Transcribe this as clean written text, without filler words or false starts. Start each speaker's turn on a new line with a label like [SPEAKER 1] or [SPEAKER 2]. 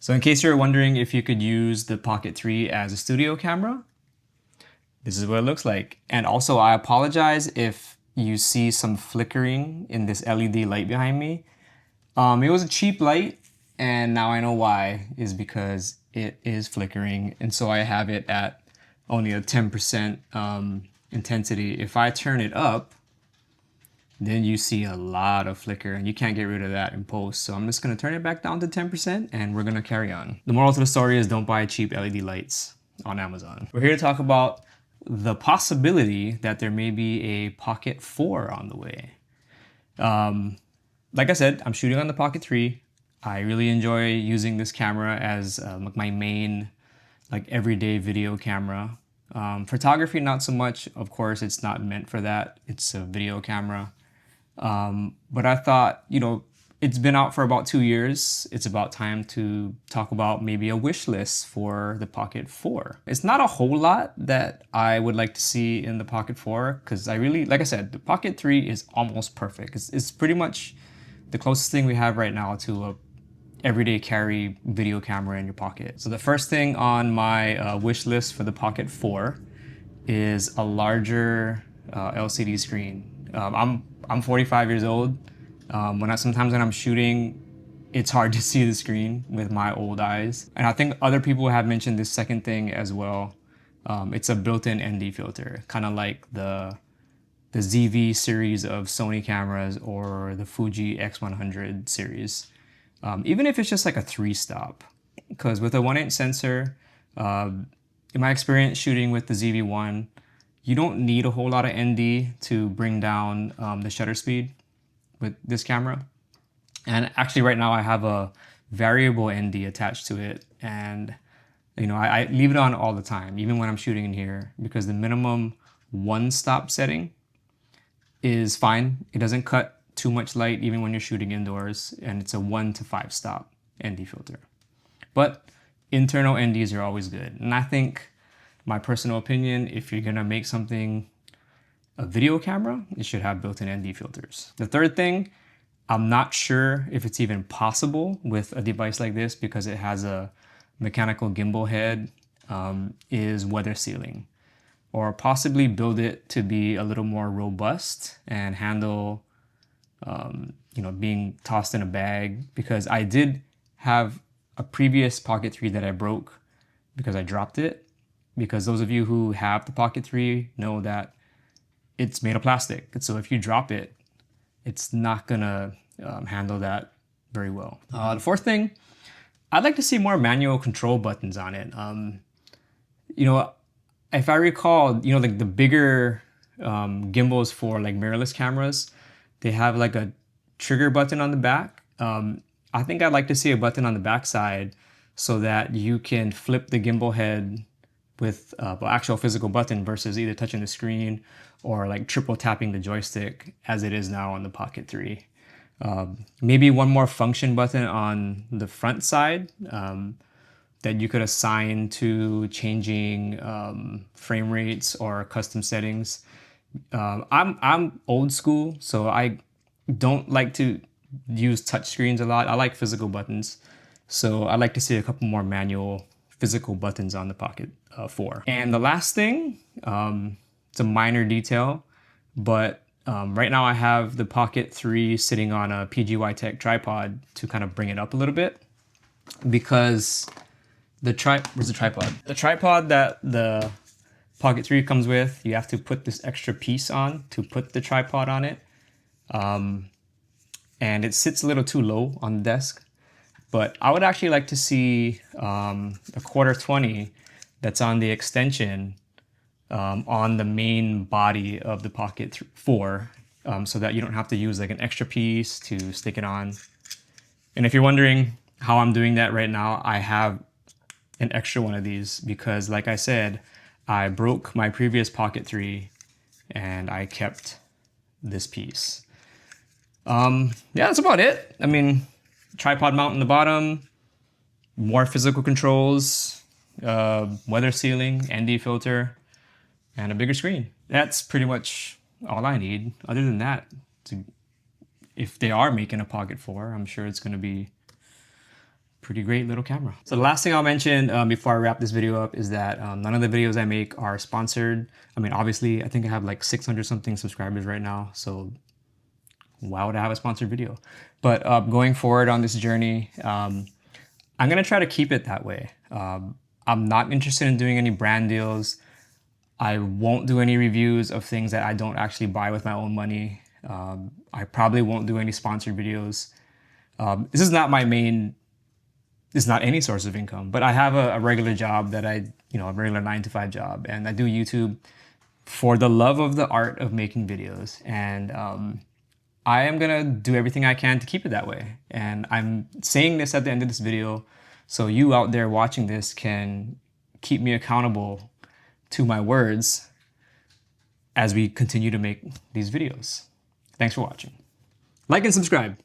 [SPEAKER 1] So in case you're wondering if you could use the Pocket 3 as a studio camera, this is what it looks like. And also I apologize if you see some flickering in this LED light behind me. It was a cheap light, and now I know why, is because it is flickering. And so I have it at only a 10% intensity. If I turn it up, then you see a lot of flicker, and you can't get rid of that in post. So I'm just gonna turn it back down to 10% and we're gonna carry on. The moral to the story is don't buy cheap LED lights on Amazon. We're here to talk about the possibility that there may be a Pocket 4 on the way. Like I said, I'm shooting on the Pocket 3. I really enjoy using this camera as my main everyday video camera. Photography, not so much. Of course, it's not meant for that. It's a video camera. But I thought, it's been out for about 2 years. It's about time to talk about maybe a wish list for the Pocket 4. It's not a whole lot that I would like to see in the Pocket 4 because like I said, the Pocket 3 is almost perfect. It's pretty much the closest thing we have right now to a everyday carry video camera in your pocket. So the first thing on my wish list for the Pocket 4 is a larger LCD screen. I'm 45 years old. Sometimes when I'm shooting, it's hard to see the screen with my old eyes. And I think other people have mentioned this second thing as well. It's a built-in ND filter, kind of like the ZV series of Sony cameras or the Fuji X100 series. Even if it's just like a 3-stop, because with a 1-inch sensor, in my experience shooting with the ZV-1, you don't need a whole lot of ND to bring down the shutter speed with this camera. And actually right now I have a variable ND attached to it, and I leave it on all the time, even when I'm shooting in here, because the minimum 1-stop setting is fine. It doesn't cut too much light even when you're shooting indoors, and it's a 1 to 5-stop ND filter. But internal NDs are always good. And I think, my personal opinion, if you're gonna make something a video camera, it should have built-in ND filters. The third thing, I'm not sure if it's even possible with a device like this because it has a mechanical gimbal head, is weather sealing, or possibly build it to be a little more robust and handle being tossed in a bag, because I did have a previous Pocket 3 that I broke because I dropped it. Because those of you who have the Pocket 3 know that it's made of plastic. And so if you drop it, it's not gonna handle that very well. The fourth thing, I'd like to see more manual control buttons on it. If I recall, the bigger gimbals for mirrorless cameras, they have a trigger button on the back. I think I'd like to see a button on the back side so that you can flip the gimbal head with actual physical button versus either touching the screen or triple tapping the joystick as it is now on the Pocket 3. Maybe one more function button on the front side that you could assign to changing frame rates or custom settings. I'm old school, so I don't like to use touch screens a lot. I like physical buttons. So I'd like to see a couple more manual physical buttons on the Pocket 4. And the last thing, it's a minor detail, but right now I have the Pocket 3 sitting on a PGY Tech tripod to kind of bring it up a little bit, because where's the tripod? The tripod that the Pocket 3 comes with, you have to put this extra piece on to put the tripod on it. And it sits a little too low on the desk. But I would actually like to see a 1/4-20 that's on the extension on the main body of the Pocket 4, so that you don't have to use an extra piece to stick it on. And if you're wondering how I'm doing that right now, I have an extra one of these because, like I said, I broke my previous Pocket 3 and I kept this piece. Yeah, that's about it. I mean, tripod mount in the bottom, more physical controls, weather sealing, ND filter, and a bigger screen. That's pretty much all I need. Other than that, if they are making a Pocket 4, I'm sure it's going to be pretty great little camera. So the last thing I'll mention before I wrap this video up is that none of the videos I make are sponsored. I mean, obviously, I think I have like 600 something subscribers right now, so why would I have a sponsored video? But going forward on this journey, I'm gonna try to keep it that way. I'm not interested in doing any brand deals. I won't do any reviews of things that I don't actually buy with my own money. I probably won't do any sponsored videos. This is not my main, this is not any source of income, but I have a regular job that a regular 9-to-5 job, and I do YouTube for the love of the art of making videos. And I am gonna do everything I can to keep it that way. And I'm saying this at the end of this video so you out there watching this can keep me accountable to my words as we continue to make these videos. Thanks for watching. Like and subscribe.